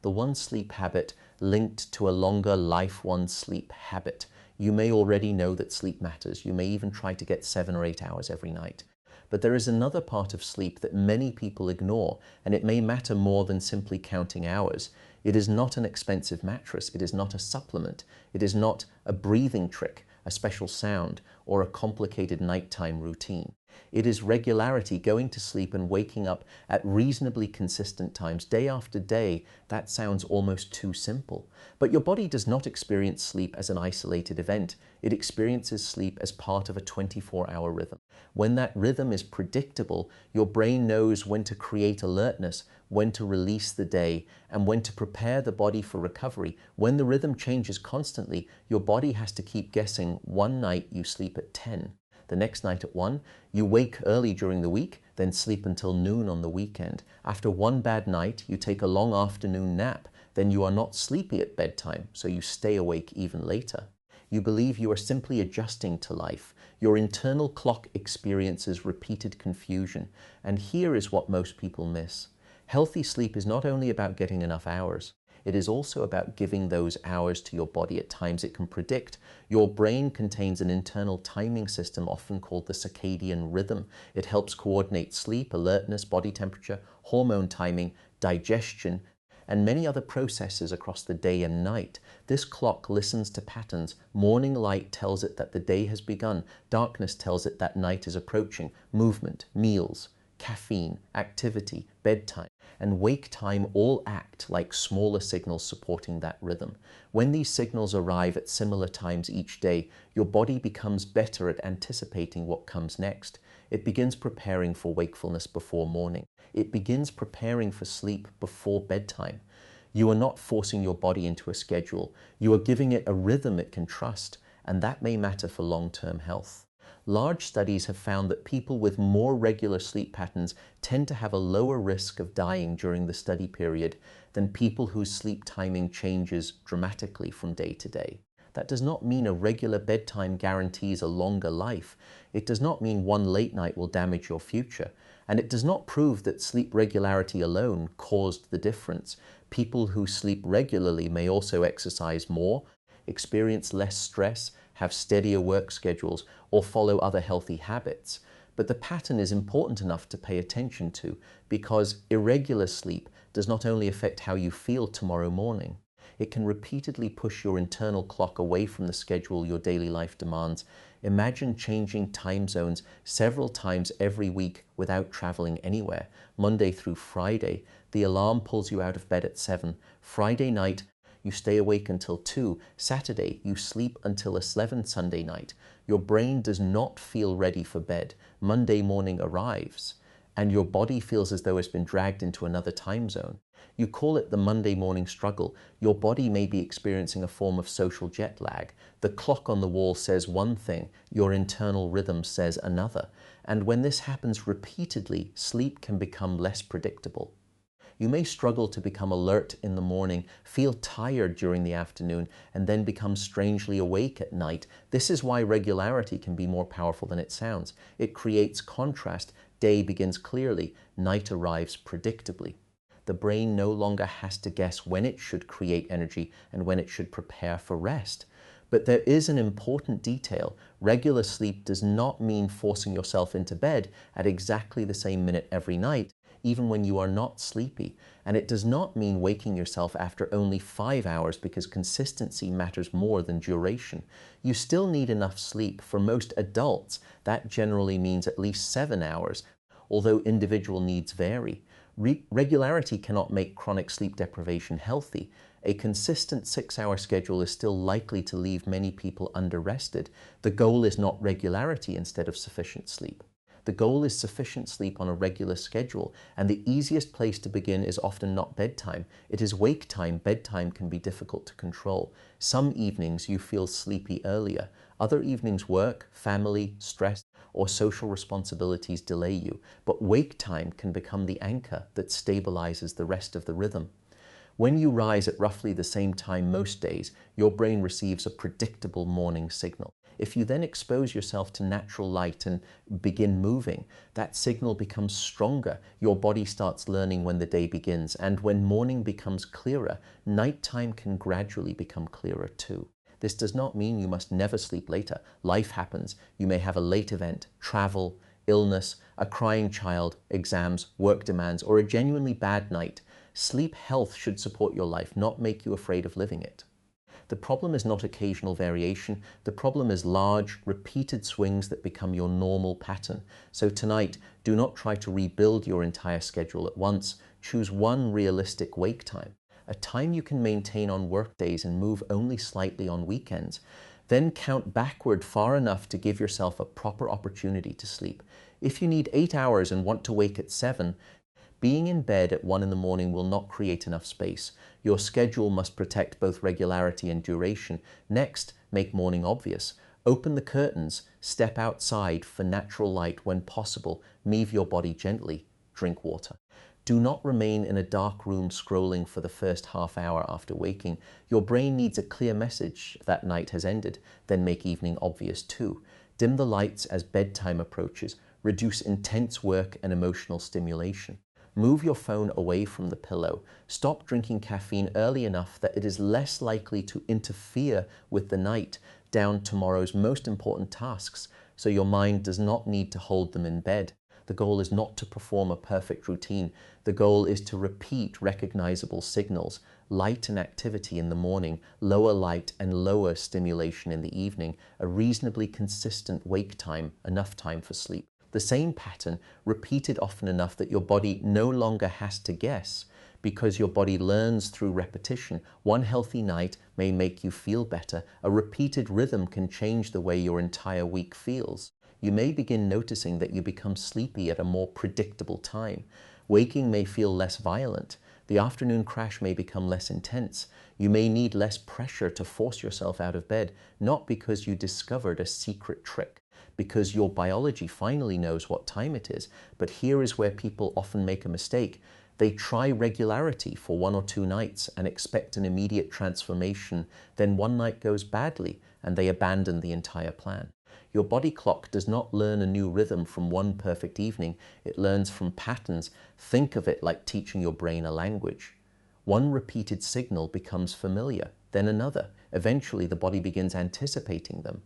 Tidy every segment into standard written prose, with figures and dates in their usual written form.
the one sleep habit linked to a longer life one sleep habit. You may already know that sleep matters. You may even try to get 7 or 8 hours every night. But there is another part of sleep that many people ignore, and it may matter more than simply counting hours. It is not an expensive mattress. It is not a supplement. It is not a breathing trick, a special sound, or a complicated nighttime routine. It is regularity, going to sleep and waking up at reasonably consistent times, day after day. That sounds almost too simple. But your body does not experience sleep as an isolated event. It experiences sleep as part of a 24-hour rhythm. When that rhythm is predictable, your brain knows when to create alertness, when to release the day, and when to prepare the body for recovery. When the rhythm changes constantly, your body has to keep guessing. One night you sleep at 10. The next night at 1, you wake early during the week, then sleep until noon on the weekend. After one bad night, you take a long afternoon nap. Then you are not sleepy at bedtime, so you stay awake even later. You believe you are simply adjusting to life. Your internal clock experiences repeated confusion. And here is what most people miss. Healthy sleep is not only about getting enough hours. It is also about giving those hours to your body at times it can predict. Your brain contains an internal timing system often called the circadian rhythm. It helps coordinate sleep, alertness, body temperature, hormone timing, digestion, and many other processes across the day and night. This clock listens to patterns. Morning light tells it that the day has begun. Darkness tells it that night is approaching. Movement, meals, caffeine, activity, bedtime, and wake time all act like smaller signals supporting that rhythm. When these signals arrive at similar times each day, your body becomes better at anticipating what comes next. It begins preparing for wakefulness before morning. It begins preparing for sleep before bedtime. You are not forcing your body into a schedule. You are giving it a rhythm it can trust, and that may matter for long-term health. Large studies have found that people with more regular sleep patterns tend to have a lower risk of dying during the study period than people whose sleep timing changes dramatically from day to day. That does not mean a regular bedtime guarantees a longer life. It does not mean one late night will damage your future. And it does not prove that sleep regularity alone caused the difference. People who sleep regularly may also exercise more, experience less stress, have steadier work schedules, or follow other healthy habits. But the pattern is important enough to pay attention to, because irregular sleep does not only affect how you feel tomorrow morning, it can repeatedly push your internal clock away from the schedule your daily life demands. Imagine changing time zones several times every week without traveling anywhere. Monday through Friday, the alarm pulls you out of bed at 7. Friday night, you stay awake until 2. Saturday, you sleep until 11 Sunday night. Your brain does not feel ready for bed. Monday morning arrives, and your body feels as though it's been dragged into another time zone. You call it the Monday morning struggle. Your body may be experiencing a form of social jet lag. The clock on the wall says one thing, your internal rhythm says another. And when this happens repeatedly, sleep can become less predictable. You may struggle to become alert in the morning, feel tired during the afternoon, and then become strangely awake at night. This is why regularity can be more powerful than it sounds. It creates contrast. Day begins clearly, night arrives predictably. The brain no longer has to guess when it should create energy and when it should prepare for rest. But there is an important detail. Regular sleep does not mean forcing yourself into bed at exactly the same minute every night, even when you are not sleepy. And it does not mean waking yourself after only 5 hours, because consistency matters more than duration. You still need enough sleep. For most adults, that generally means at least 7 hours, although individual needs vary. Regularity cannot make chronic sleep deprivation healthy. A consistent 6-hour schedule is still likely to leave many people under-rested. The goal is not regularity instead of sufficient sleep. The goal is sufficient sleep on a regular schedule, and the easiest place to begin is often not bedtime. It is wake time. Bedtime can be difficult to control. Some evenings you feel sleepy earlier. Other evenings work, family, stress, or social responsibilities delay you. But wake time can become the anchor that stabilizes the rest of the rhythm. When you rise at roughly the same time most days, your brain receives a predictable morning signal. If you then expose yourself to natural light and begin moving, that signal becomes stronger. Your body starts learning when the day begins, and when morning becomes clearer, nighttime can gradually become clearer too. This does not mean you must never sleep later. Life happens. You may have a late event, travel, illness, a crying child, exams, work demands, or a genuinely bad night. Sleep health should support your life, not make you afraid of living it. The problem is not occasional variation. The problem is large, repeated swings that become your normal pattern. So tonight, do not try to rebuild your entire schedule at once. Choose one realistic wake time, a time you can maintain on work days and move only slightly on weekends. Then count backward far enough to give yourself a proper opportunity to sleep. If you need 8 hours and want to wake at 7, being in bed at 1 in the morning will not create enough space. Your schedule must protect both regularity and duration. Next, make morning obvious. Open the curtains, step outside for natural light when possible, move your body gently, drink water. Do not remain in a dark room scrolling for the first half hour after waking. Your brain needs a clear message that night has ended. Then make evening obvious too. Dim the lights as bedtime approaches. Reduce intense work and emotional stimulation. Move your phone away from the pillow. Stop drinking caffeine early enough that it is less likely to interfere with the night down tomorrow's most important tasks, so your mind does not need to hold them in bed. The goal is not to perform a perfect routine. The goal is to repeat recognizable signals, light and activity in the morning, lower light and lower stimulation in the evening, a reasonably consistent wake time, enough time for sleep. The same pattern repeated often enough that your body no longer has to guess, because your body learns through repetition. One healthy night may make you feel better. A repeated rhythm can change the way your entire week feels. You may begin noticing that you become sleepy at a more predictable time. Waking may feel less violent. The afternoon crash may become less intense. You may need less pressure to force yourself out of bed, not because you discovered a secret trick, because your biology finally knows what time it is. But here is where people often make a mistake. They try regularity for 1 or 2 nights and expect an immediate transformation. Then one night goes badly and they abandon the entire plan. Your body clock does not learn a new rhythm from one perfect evening. It learns from patterns. Think of it like teaching your brain a language. One repeated signal becomes familiar, then another. Eventually, the body begins anticipating them.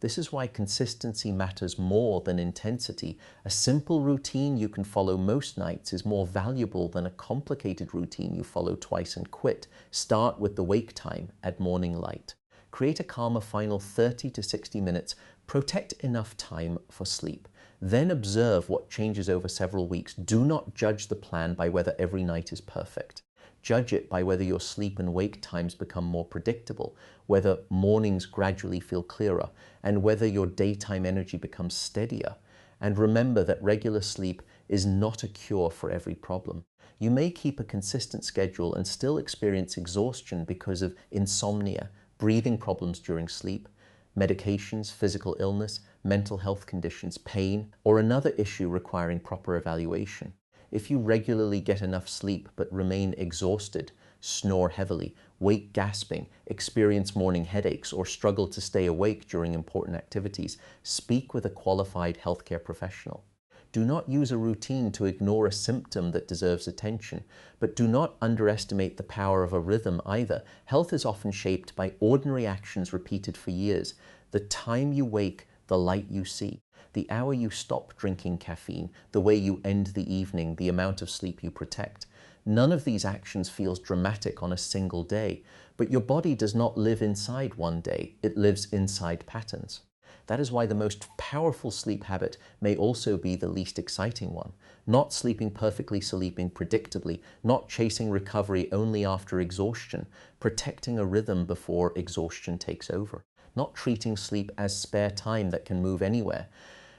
This is why consistency matters more than intensity. A simple routine you can follow most nights is more valuable than a complicated routine you follow twice and quit. Start with the wake time at morning light. Create a calmer final 30 to 60 minutes. Protect enough time for sleep. Then observe what changes over several weeks. Do not judge the plan by whether every night is perfect. Judge it by whether your sleep and wake times become more predictable, whether mornings gradually feel clearer, and whether your daytime energy becomes steadier. And remember that regular sleep is not a cure for every problem. You may keep a consistent schedule and still experience exhaustion because of insomnia, breathing problems during sleep, medications, physical illness, mental health conditions, pain, or another issue requiring proper evaluation. If you regularly get enough sleep but remain exhausted, snore heavily, wake gasping, experience morning headaches, or struggle to stay awake during important activities, speak with a qualified healthcare professional. Do not use a routine to ignore a symptom that deserves attention, but do not underestimate the power of a rhythm either. Health is often shaped by ordinary actions repeated for years. The time you wake, the light you see, the hour you stop drinking caffeine, the way you end the evening, the amount of sleep you protect. None of these actions feels dramatic on a single day, but your body does not live inside one day. It lives inside patterns. That is why the most powerful sleep habit may also be the least exciting one. Not sleeping perfectly, sleeping predictably, not chasing recovery only after exhaustion, protecting a rhythm before exhaustion takes over. Not treating sleep as spare time that can move anywhere.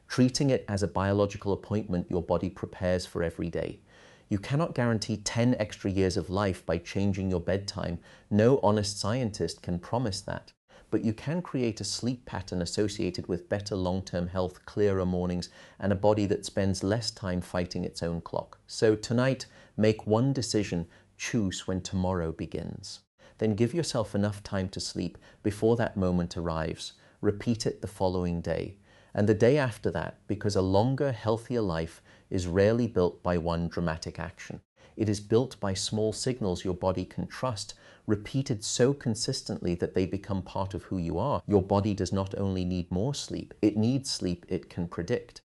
Treating it as a biological appointment your body prepares for every day. You cannot guarantee 10 extra years of life by changing your bedtime. No honest scientist can promise that. But you can create a sleep pattern associated with better long-term health, clearer mornings, and a body that spends less time fighting its own clock. So tonight, make one decision, choose when tomorrow begins. Then give yourself enough time to sleep before that moment arrives. repeat it the following day, and the day after that, because a longer, healthier life is rarely built by one dramatic action. It is built by small signals your body can trust, repeated so consistently that they become part of who you are. Your body does not only need more sleep, it needs sleep it can predict.